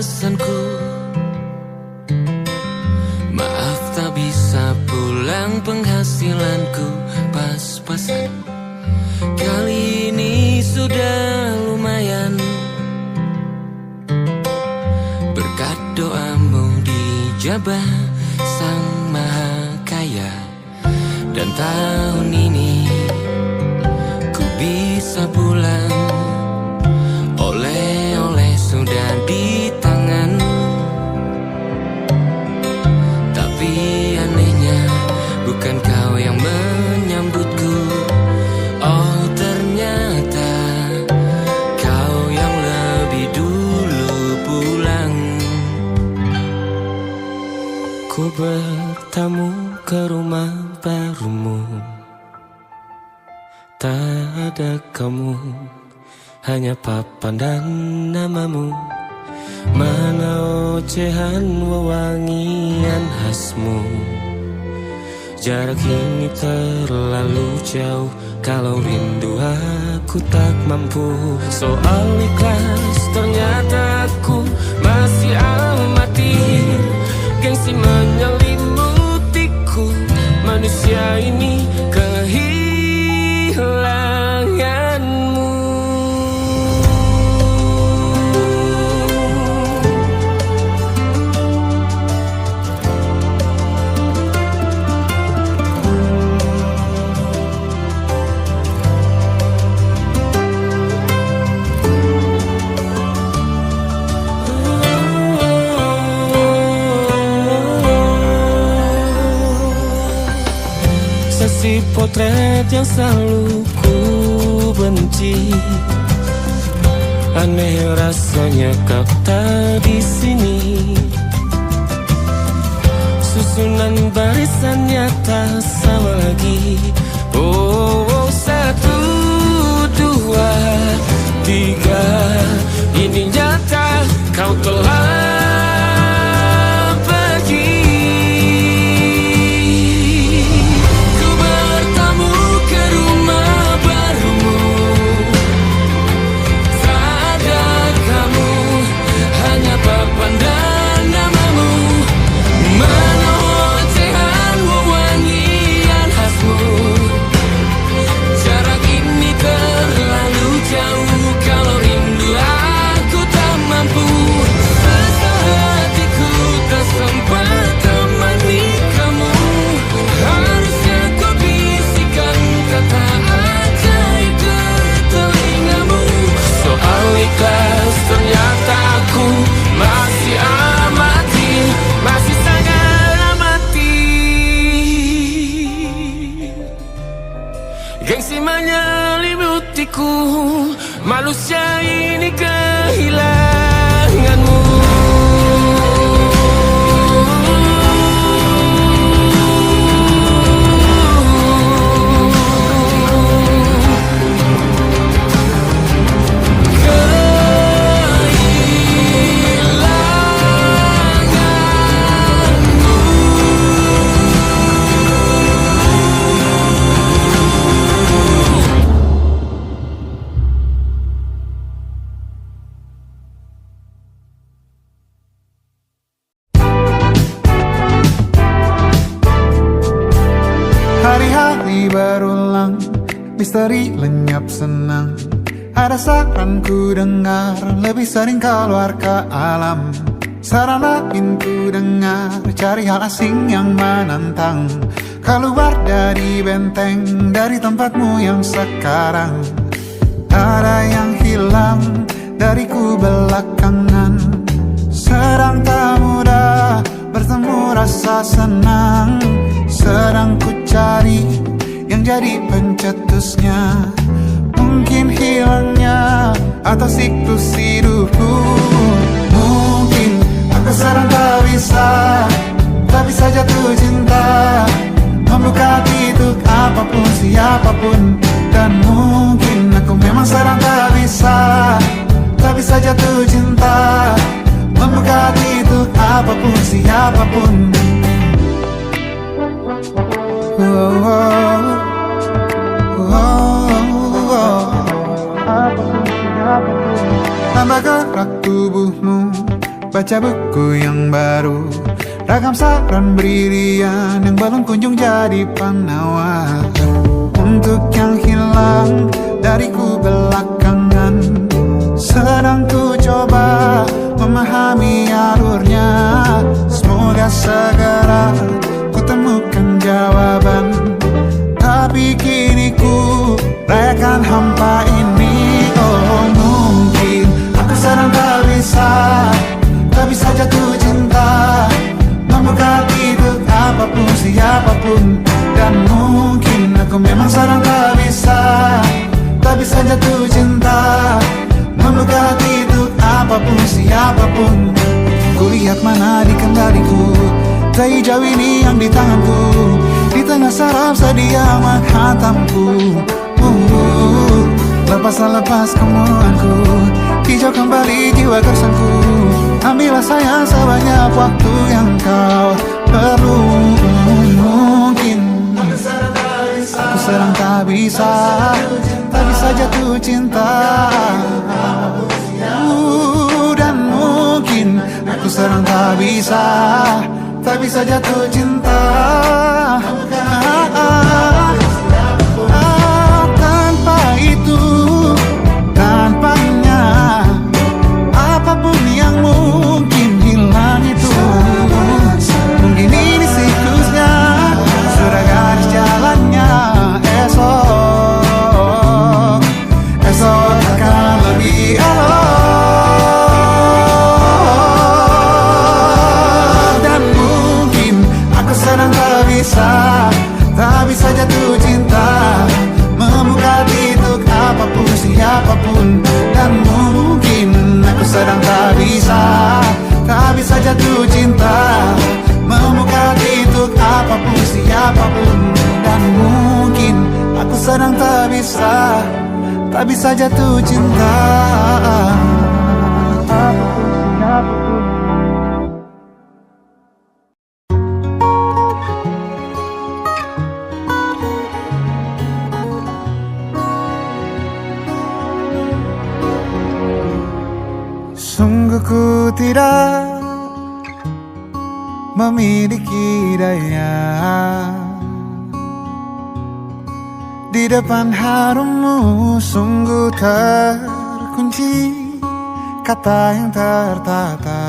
pesanku. Maaf tak bisa pulang, penghasilanku pas-pasan. Kali ini sudah lumayan, berkat doamu dijabah Sang Maha Kaya. Dan tahun ini ku bisa pulang, oleh-oleh sudah di tangan. Tapi anehnya bukan kau yang menyambutku. Oh ternyata kau yang lebih dulu pulang. Ku bertamu ke rumah barumu, tak ada kamu, hanya papan dan namamu. Mana ocehan wewangian khasmu. Jarak ini terlalu jauh, kalau rindu aku tak mampu. Soal ikhlas ternyata aku masih amati. Gengsi menyelimutiku, manusia ini kehilanganmu. Si potret yang selalu ku benci, aneh rasanya kau tak di sini. Susunan barisannya tak sama lagi. Oh, oh, 1, 2, 3, ini nyata kau telah ternyata aku masih amati, masih sangat amati. Gengsi menyelimutiku, manusia ini kehilanganmu. Hari-hari berulang, misteri lenyap senang. Ada saran ku dengar, lebih sering keluar ke alam. Saran lain ku dengar, cari hal asing yang menantang. Keluar dari benteng, dari tempatmu yang sekarang. Ada yang hilang dariku belakangan. Sedang tak mudah bertemu rasa senang. Sedang ku cari yang jadi pencetusnya. Mungkin hilangnya atau siklus hidupku. Mungkin aku sedang tak bisa jatuh cinta, membuka hati untuk apapun, siapapun. Dan mungkin aku memang sedang tak bisa jatuh cinta, membuka hati untuk apapun, siapapun. Tambah gerak tubuhmu, baca buku yang baru, ragam saran brilian yang belum kunjung jadi penawar. Untuk yang hilang dariku belakangan, sedang ku coba memahami alurnya. Semoga segera ku temukan jawaban, tapi kini ku rayakan hampa ini. Oh mungkin aku sedang tak bisa jatuh cinta, membuka tidur apapun siapapun. Dan mungkin aku memang sedang tak bisa jatuh cinta, membuka tidur apapun siapapun. Kulihat mana di kendaliku, tak hijau ini yang di tanganku, di tengah saraf sedia menghantamku. Lepas kemuanku, hijau kembali jiwa gersanku. Ambillah sayang sebanyak waktu yang kau perlu. Mungkin aku sedang tak bisa jatuh cinta, dan mungkin aku sedang tak bisa jatuh cinta. Tanpa itu, tanpanya, apapun yang mungkin hilang itu. Mungkin ini siklusnya, sudah garis jalannya. Esok akan lebih elok. Dan mungkin aku sedang tak bisa jatuh cinta, membuka titik apapun siapapun. Dan mungkin aku sedang tak bisa jatuh cinta, membuka titik apapun siapapun. Dan mungkin aku sedang tak bisa jatuh cinta. Sungguh ku tidak memiliki daya di depan harummu. Sungguh terkunci kata yang tertata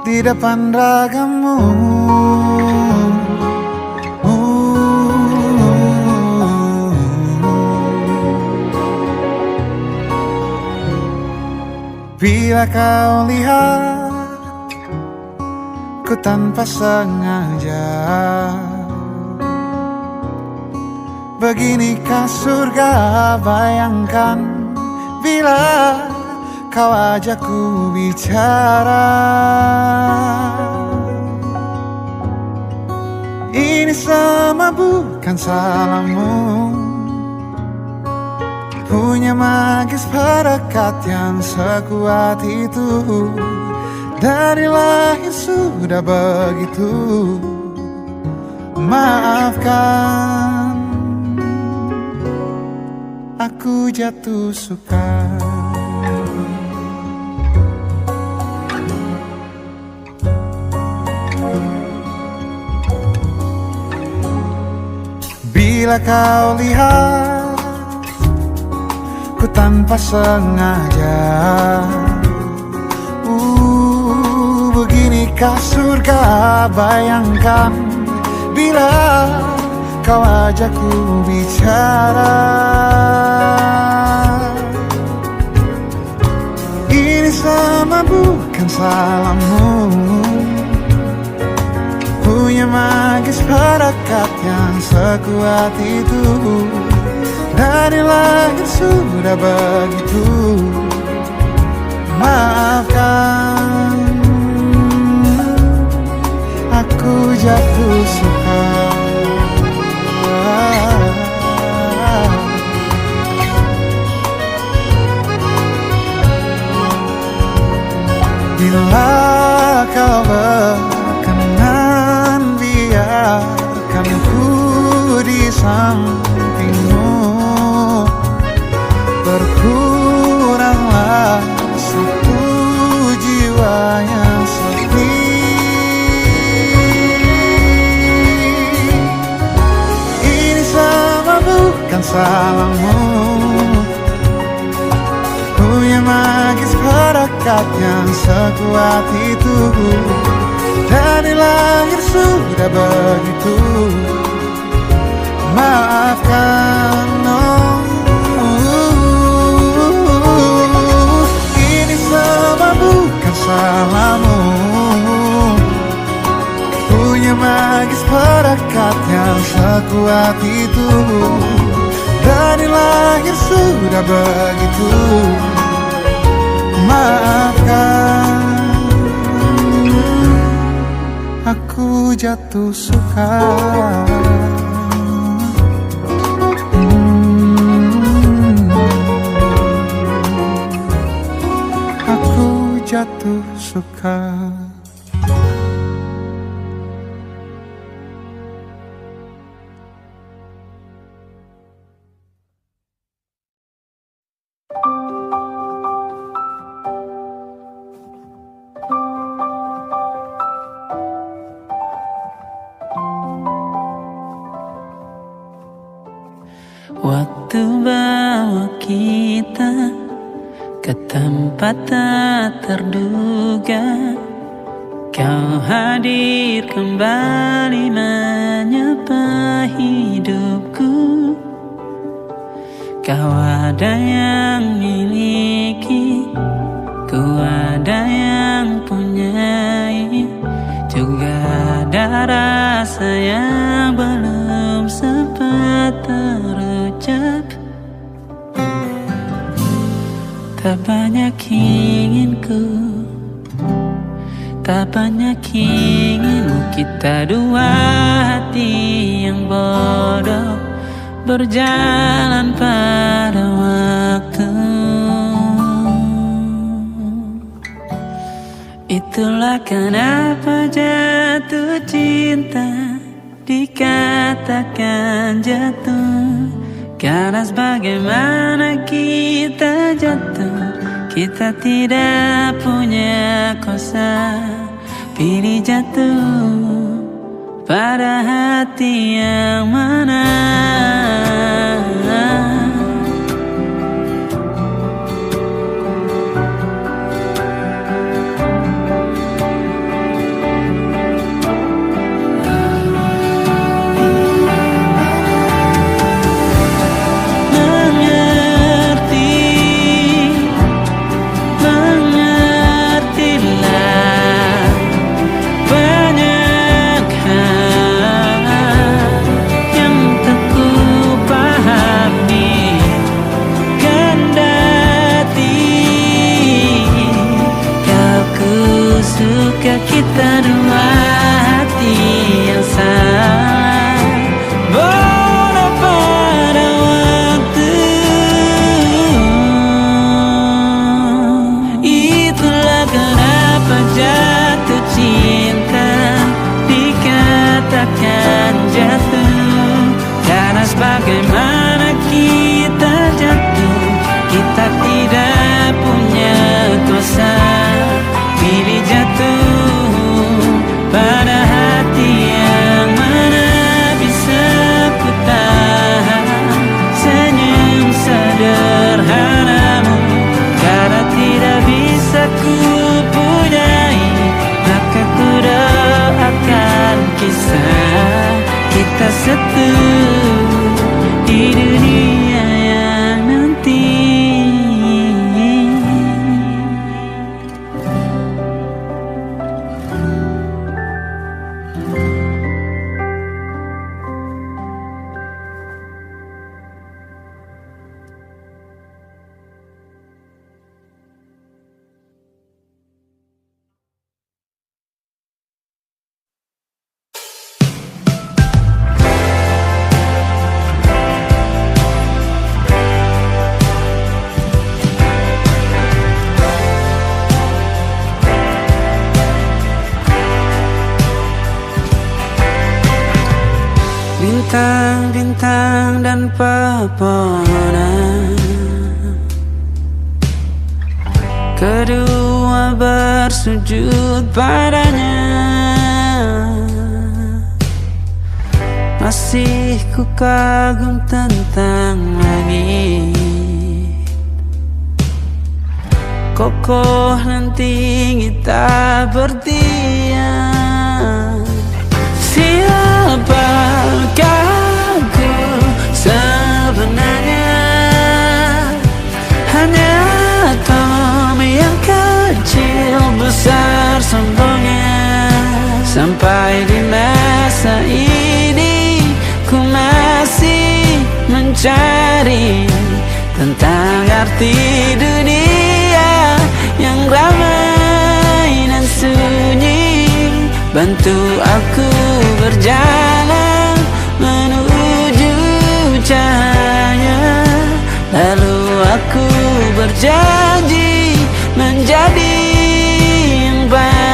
di depan ragammu. Bila kau lihat ku tanpa sengaja, beginikah surga? Bayangkan bila kau ajak ku bicara. Ini semua bukan salahmu, punya magis perekat yang sekuat itu. Dari lahir sudah begitu. Maafkan, aku jatuh suka. Bila kau lihat ku tanpa sengaja, beginikah surga? Bayangkan bila kau ajak ku bicara. Ini sama bukan salahmu, punya magis perekat yang sekuat itu. Dari lahir sudah begitu. Maafkan, aku jatuh suka. Bila kau berkenan, biarkan ku di sampingmu. Berkuranglah satu jiwa yang sepi. Ini semua bukan salahmu, punya magis perekat yang sekuat itu. Dari lahir sudah begitu. Maafkan, oh. Ini semua bukan salahmu, punya magis perekat yang sekuat itu. Dari lahir sudah begitu. Maafkan, aku jatuh suka. Aku jatuh suka. Waktu bawa kita ke tempat tak terduga, kau hadir kembali menyapa hidupku. Kau ada yang miliki, ku ada yang punyai, juga ada rasa yang belum sempat terucap. Tak banyak inginku, tak banyak inginmu. Kita dua hati yang bodoh berjalan pada waktu. Itulah kenapa jatuh cinta dikatakan jatuh, karena sebagaimana kita jatuh, kita tidak punya kuasa. Pilih jatuh pada hati yang mana. Kita dua hati yang sama, bodoh pada waktu. Itulah kenapa jatuh cinta dikatakan jatuh, karena sebagaimana kita jatuh, kita tidak punya kuasa. Pilih jatuh pada hati yang mana. Bisa ku tahan senyum sederhanamu, karena tidak bisa ku punyai, maka ku doakan kisah kita satu di dunia yang nanti. Bintang-bintang dan pepohonan kedua bersujud padanya. Masih ku kagum tentang langit, kokoh dan tinggi tak bertiang. Siapakah ku sebenarnya? Hanya atom yang kecil besar sombongnya. Sampai di masa ini ku masih mencari tentang arti dunia yang ramai dan sunyi. Bantu aku berjalan menuju cahaya, lalu aku berjanji menjadi yang baik.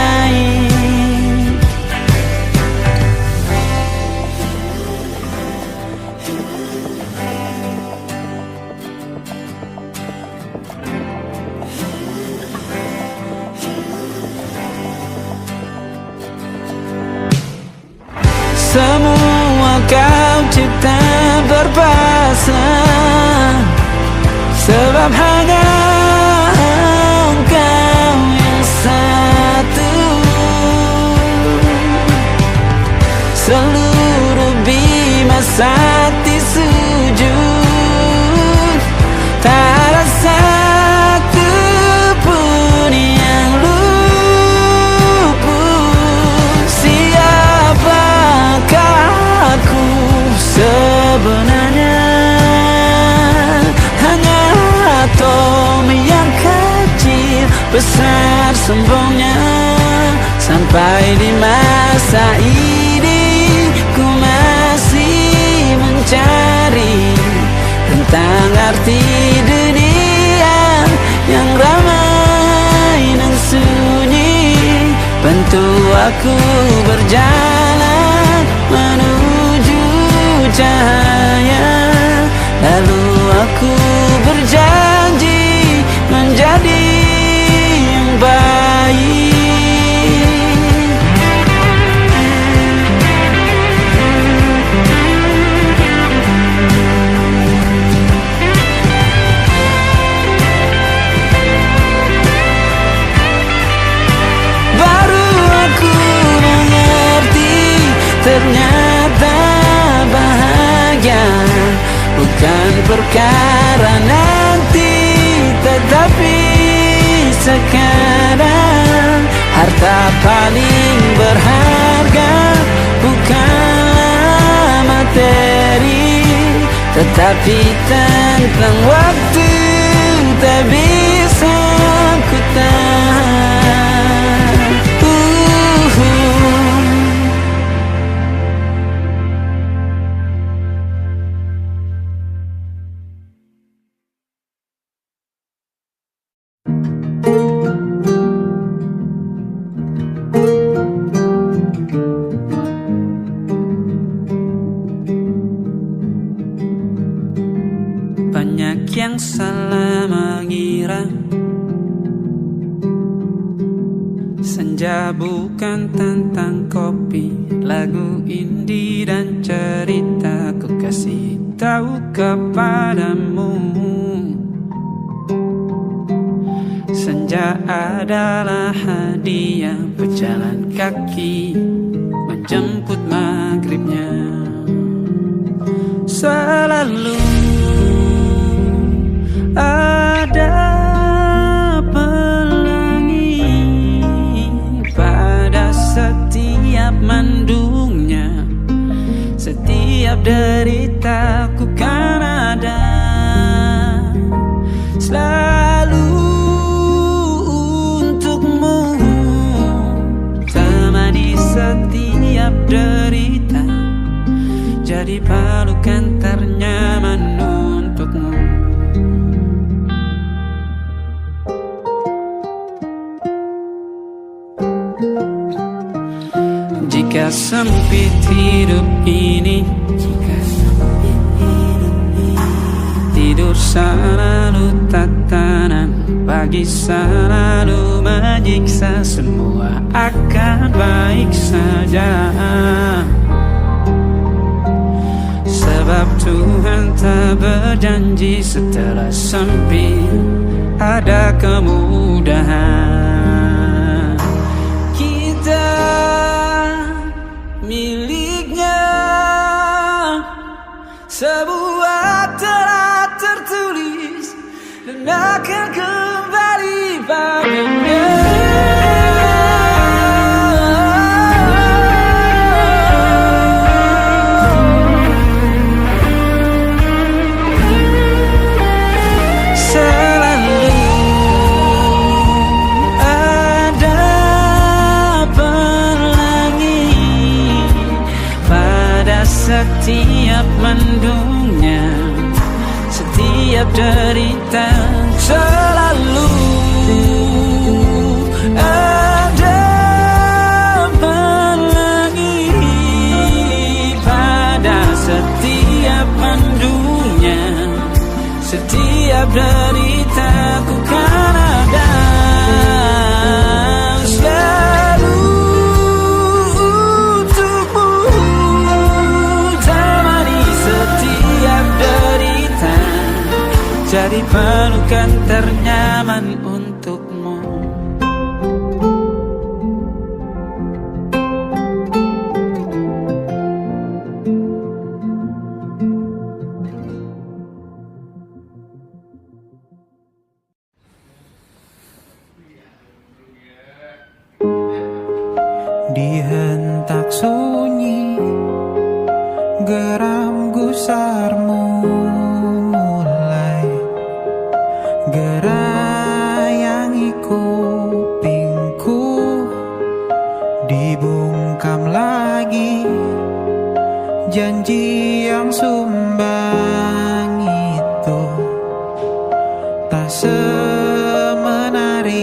Semua kau cipta berpasang, sebab hanya engkau yang satu. Seluruh bima sakti sujud, tak ada satu pun yang luput. Siapakah aku sebenarnya? Hanya atom yang kecil besar sombongnya. Sampai di masa ini ku masih mencari tentang arti dunia yang ramai dan sunyi. Bantu aku berjalan menuju cahaya, lalu aku berjanji menjadi yang baik. Baru aku mengerti, ternyata bahagia bukan perkara nanti, tetapi sekarang. Harta paling berharga bukanlah materi, tetapi tentang waktu tak bisa ku tahan. Banyak yang salah mengira senja bukan tentang kopi, lagu indie dan cerita. Ku kasih tahu kepadamu, senja adalah hadiah pejalan kaki menjemput maghribnya. Selalu ada pelangi pada setiap mendungnya. Setiap deritaku kan ada selalu untukmu, temani setiap derita, jadi pelukan ternyaman untukmu. Jika sempit hidup ini, tidur selalu tatanan Pagi selalu menyiksa, semua akan baik saja. Sebab Tuhan tak berjanji setelah sempit ada kemudahan. Kita miliknya, sebuah telah tertulis dan akan kembali padanya. Selalu ada pelangi pada setiap mendungnya, setiap derita. Selalu ada pelangi pada setiap mendungnya, setiap deritaku kan ada. Selalu untukmu, temani setiap derita, jadi pelukan ternyaman untukmu. Di hentak sunyi, geram gusarmu mulai gerayangi kupingku, dibungkam lagi janji yang sumbang itu, tak semenarik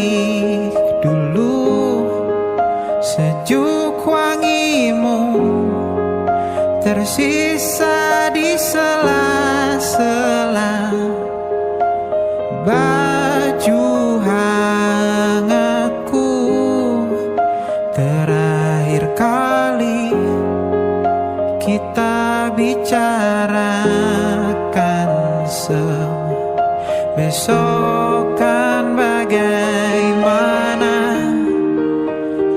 dulu. Sejuk wangimu tersisa di sela-sela baju hangatku. Terakhir kali kita bicarakan besok kan bagaimana.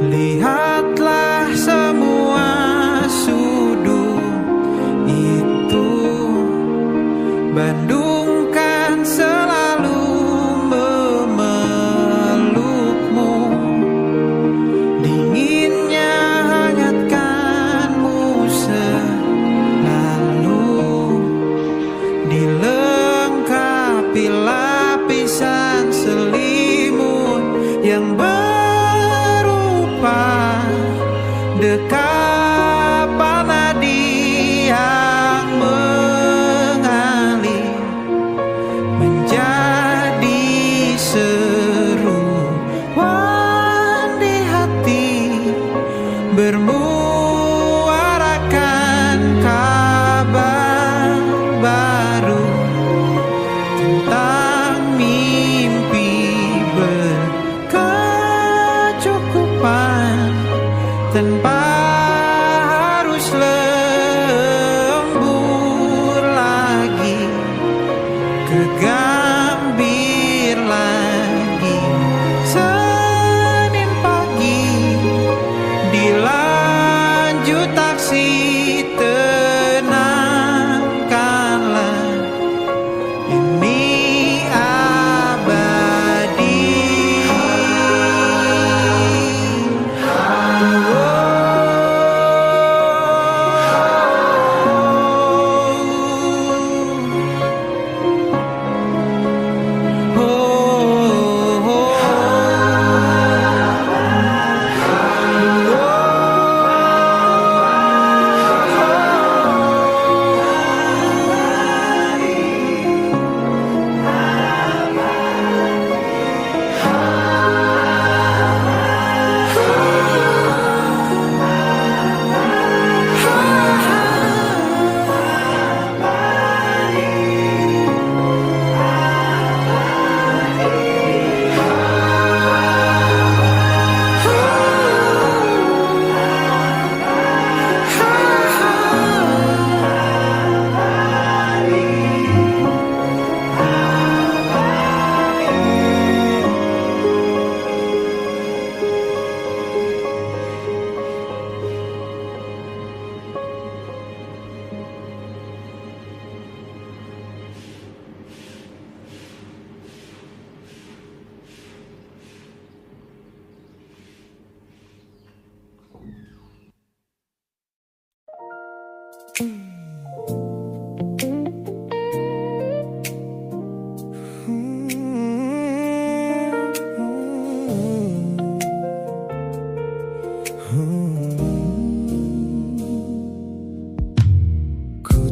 Lihatlah semua sudut itu, Bandung kan selalu memelukmu, dinginnya hangatkanmu selalu, dilengkapi lapis Ku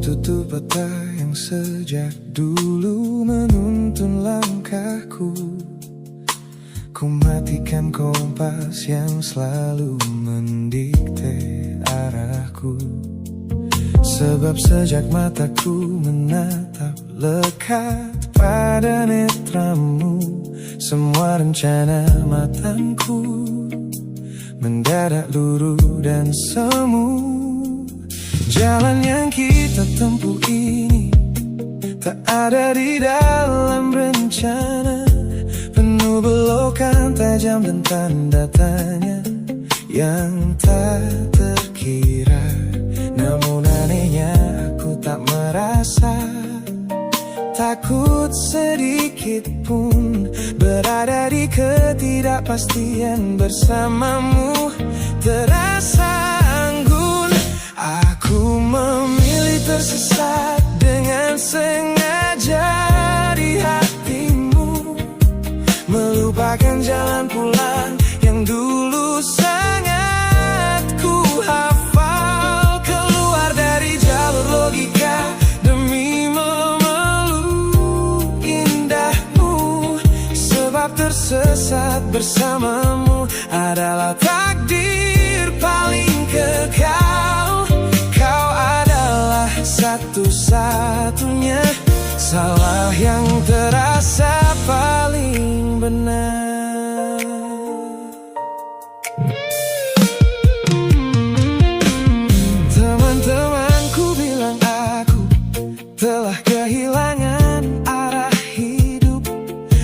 tutup mata yang sejak dulu menuntun langkahku. Ku matikan kompas yang selalu mendikte arahku. Sebab sejak mataku menatap lekat pada netramu, semua rencana matangku mendadak luruh dan semu. Jalan yang kita tempuh ini tak ada di dalam rencana, penuh belokan tajam dan tanda tanya yang tak terkira. Namun anehnya aku tak merasa takut sedikit pun berada di ketidakpastian bersamamu. Terasa anggun, aku memilih tersesat dengan sengaja di hatimu, melupakan jalan pulang yang dulu sangat ku hafal. Keluar dari jalur logika demi memeluk indahmu, sebab tersesat bersamamu adalah takdir paling kekal. Kau adalah satu-satunya salah yang terasa paling benar. Teman-temanku bilang aku telah kehilangan arah hidup,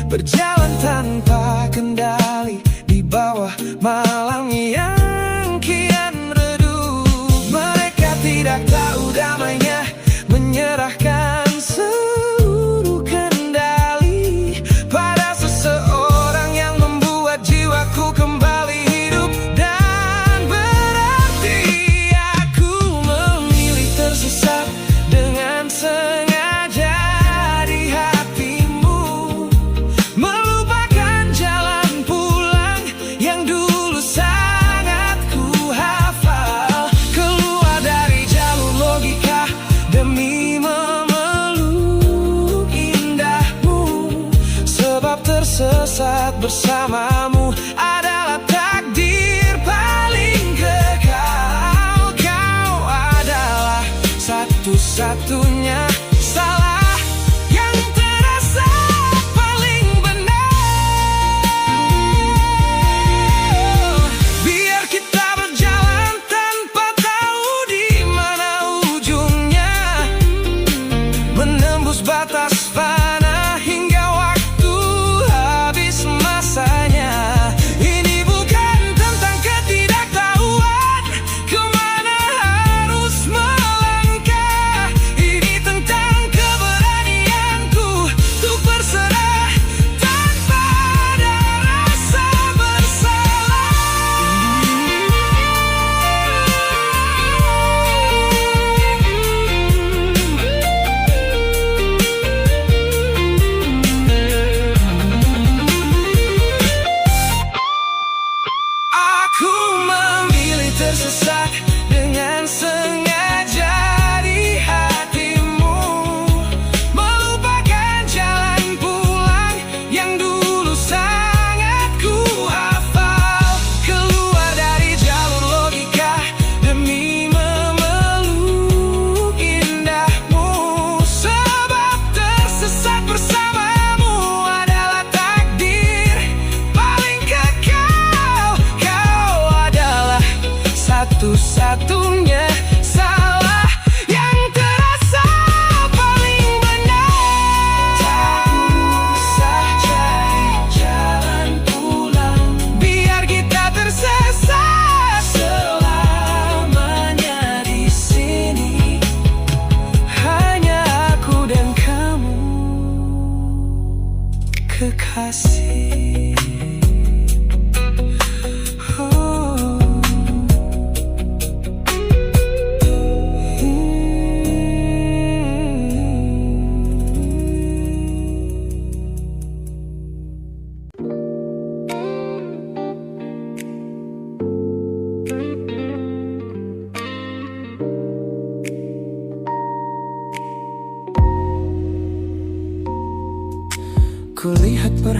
berjalan tanpa kendali di bawah malam yang kian redup. Mereka tidak tahu damainya menyerahkan seluruh kendali pada seseorang yang membuat jiwaku kembali hidup dan berarti. Aku memilih tersesat dengan sengaja di hatimu, melupakan jalan pulang yang dulu sangat ku hafal. Keluar dari jalur logika demi memeluk indahmu, sebab tersesat bersamamu adalah takdir paling kekal. Kau adalah satu-satunya salah yang terasa paling benar. Biar kita berjalan tanpa tahu di mana ujungnya, menembus batas fana hingga waktu habis masanya. Ini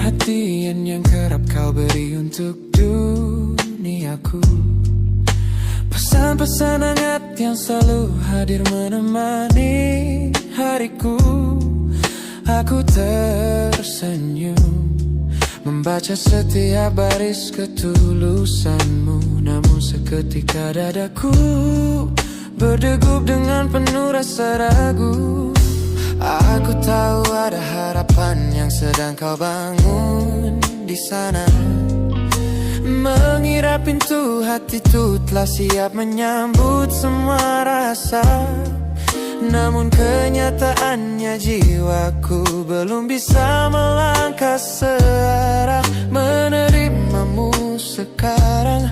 perhatian yang kerap kau beri untuk duniaku. Pesan-pesan hangat yang selalu hadir menemani hariku. Aku tersenyum membaca setiap baris ketulusanmu. Namun seketika dadaku berdegup dengan penuh rasa ragu. Aku tahu ada harapan yang sedang kau bangun di sana. Mengira pintu hati itu telah siap menyambut semua rasa. Namun kenyataannya jiwaku belum bisa melangkah searah. Menerimamu sekarang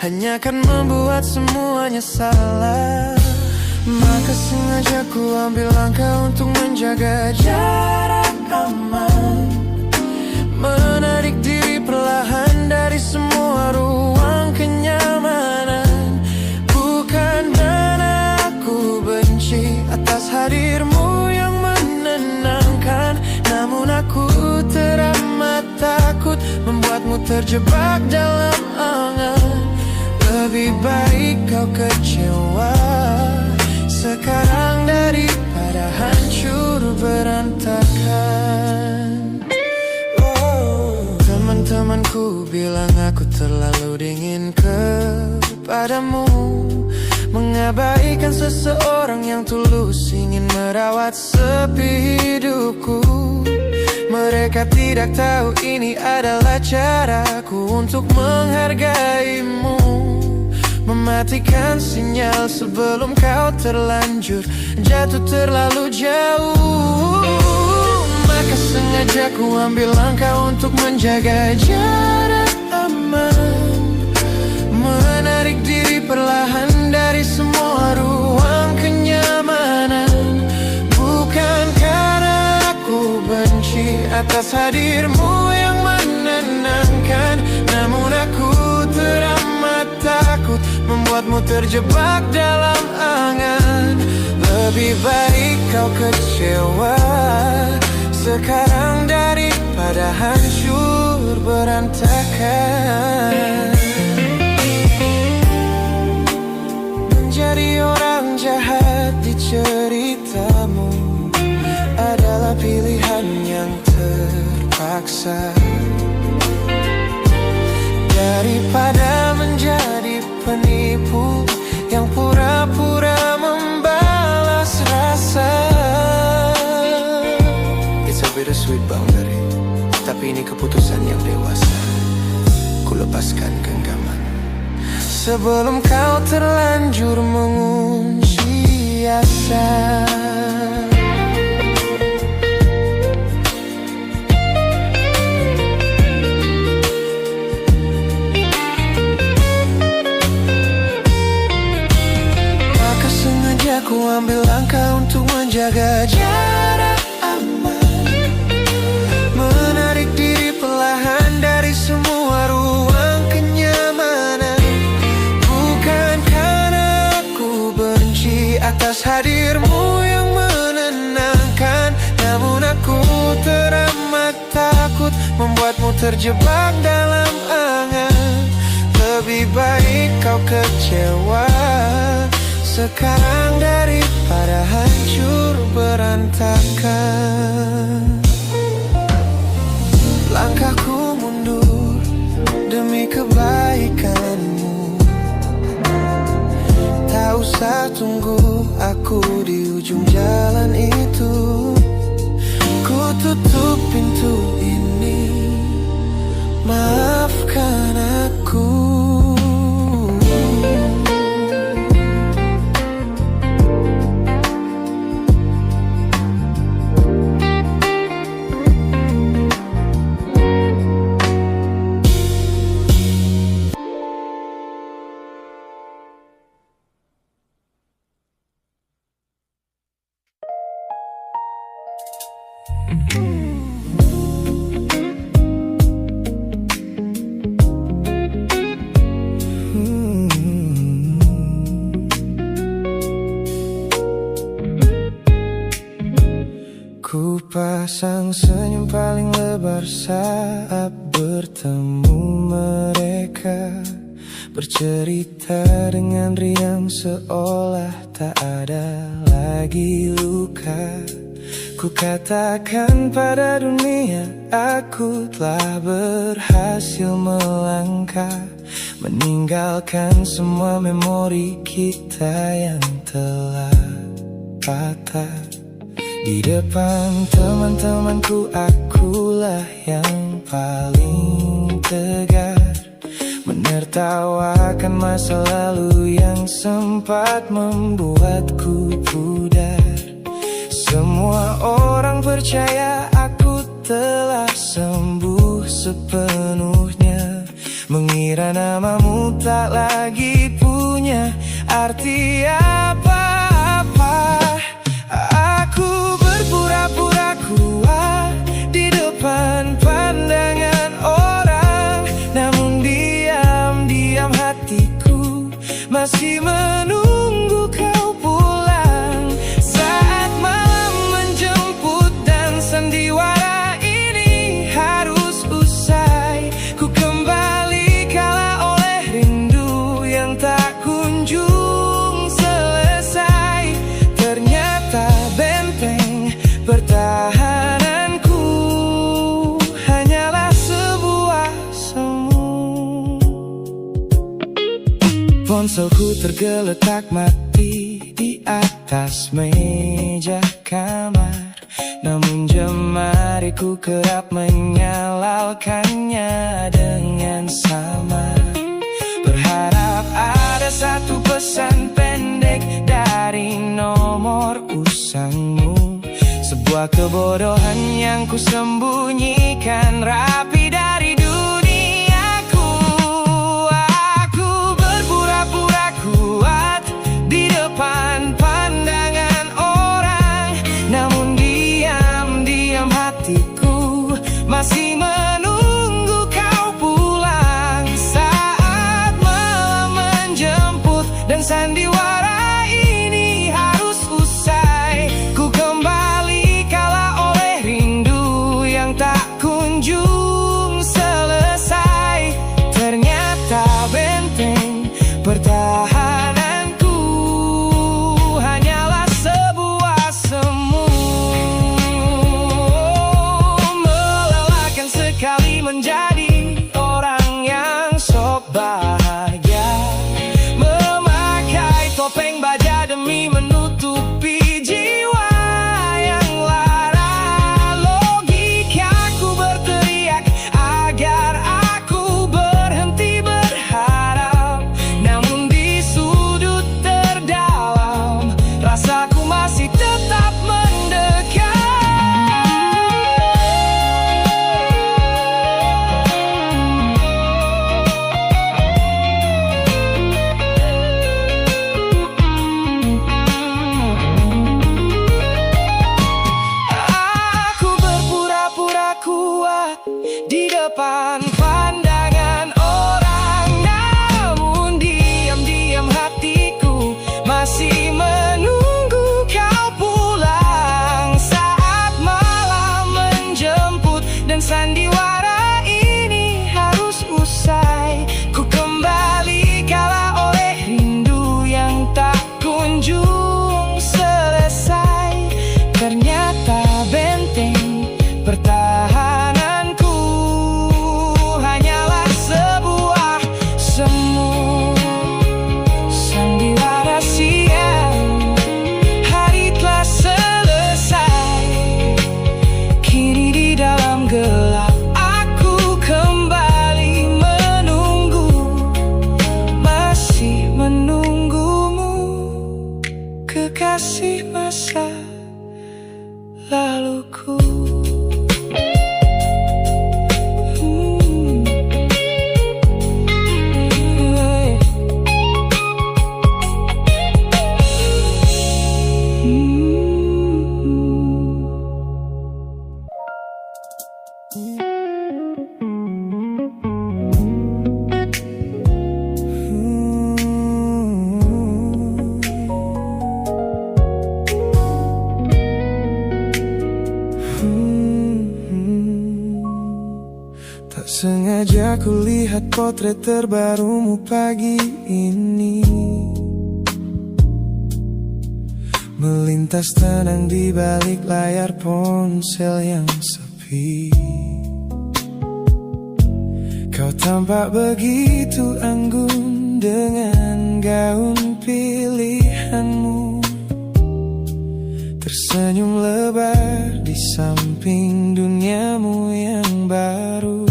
hanya akan membuat semuanya salah. Maka sengaja ku ambil langkah untuk menjaga jarak aman, menarik diri perlahan dari semua ruang kenyamanan. Bukan karena aku benci atas hadirmu yang menenangkan, namun aku teramat takut membuatmu terjebak dalam angan. Lebih baik kau kecewa sekarang daripada hancur berantakan. Teman-temanku bilang aku terlalu dingin kepadamu, mengabaikan seseorang yang tulus ingin merawat sepi hidupku. Mereka tidak tahu ini adalah caraku untuk menghargaimu, mematikan sinyal sebelum kau terlanjur jatuh terlalu jauh. Maka sengaja ku ambil langkah untuk menjaga jarak aman, menarik diri perlahan dari semua ruang kenyamanan. Bukan karena aku benci atas hadirmu yang menenangkan, namun aku teramat takut membuatmu terjebak dalam angan. Lebih baik kau kecewa sekarang daripada hancur berantakan. Menjadi orang jahat di ceritamu adalah pilihan yang terpaksa, daripada menjadi penipu yang pura-pura membalas rasa. It's a bittersweet boundary, tapi ini keputusan yang dewasa. Ku lepaskan genggaman sebelum kau terlanjur mengunci asa. Aku ambil langkah untuk menjaga jarak aman, menarik diri perlahan dari semua ruang kenyamanan. Bukan karena aku benci atas hadirmu yang menenangkan, namun aku teramat takut membuatmu terjebak dalam angan. Lebih baik kau kecewa sekarang daripada hancur berantakan. Langkahku mundur demi kebaikanmu. Tak usah tunggu aku di ujung jalan itu. Ku tutup pintu ini, maafkan aku. saat bertemu mereka, bercerita dengan riang seolah tak ada lagi luka. Ku katakan pada dunia, aku telah berhasil melangkah, meninggalkan semua memori kita yang telah patah. Di depan teman-temanku, akulah yang paling tegar, menertawakan masa lalu yang sempat membuatku pudar. Semua orang percaya aku telah sembuh sepenuhnya, mengira namamu tak lagi punya arti apa-apa. Aku berpura-pura kuat di depan pandangan orang, namun diam-diam hatiku masih menunggu kau pulang. Saat malam menjemput dan sandiwara ini harus usai, ku kembali kala oleh rindu yang tak kunjung selesai. Ternyata benteng pertahananku hanyalah sebuah semu. Ponselku tergeletak mati di atas meja kamar, namun jemariku kerap menyalakannya dengan samar. Berharap ada satu pesan pendek dari nomor usangmu, sebuah kebodohan yang ku sembunyikan rapi dari duniaku. Aku berpura-pura kuat di depan pandangan orang, namun diam-diam hatiku masih menunggu kau pulang. Saat malam menjemput dan sandiwara ini harus usai, ku kembali kala oleh rindu yang tak kunjung selesai. Ternyata benteng pertahananku hanyalah sebuah semu. Melelahkan sekali menjadi orang yang sok bahagia, memakai topeng baja demi menutupi jiwa yang lara. Logikaku berteriak agar aku berhenti berharap, namun di sudut terdalam rasaku masih tetap mendekat. Aku berpura-pura kuat di depan pandangan orang, namun diam-diam hatiku masih menunggu kau pulang. Saat malam menjemput dan sandiwara ini harus usai, ku kembali kala oleh rindu yang tak kunjung selesai. Ternyata benteng pertahananku Tak sengaja ku lihat potret terbarumu pagi ini, melintas tenang di balik layar ponsel yang sepi. Kau tampak begitu anggun dengan gaun pilihanmu, tersenyum lebar di samping duniamu yang baru.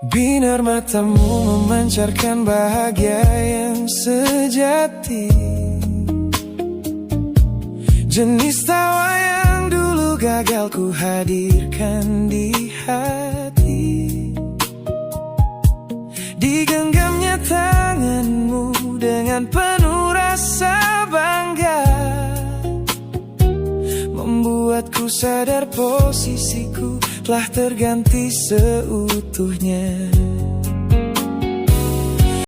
Binar matamu memancarkan bahagia yang sejati, jenis tawa yang dulu gagal ku hadirkan di hati. Digenggamnya tanganmu dengan penuh rasa bangga, membuatku sadar posisiku telah terganti seutuhnya.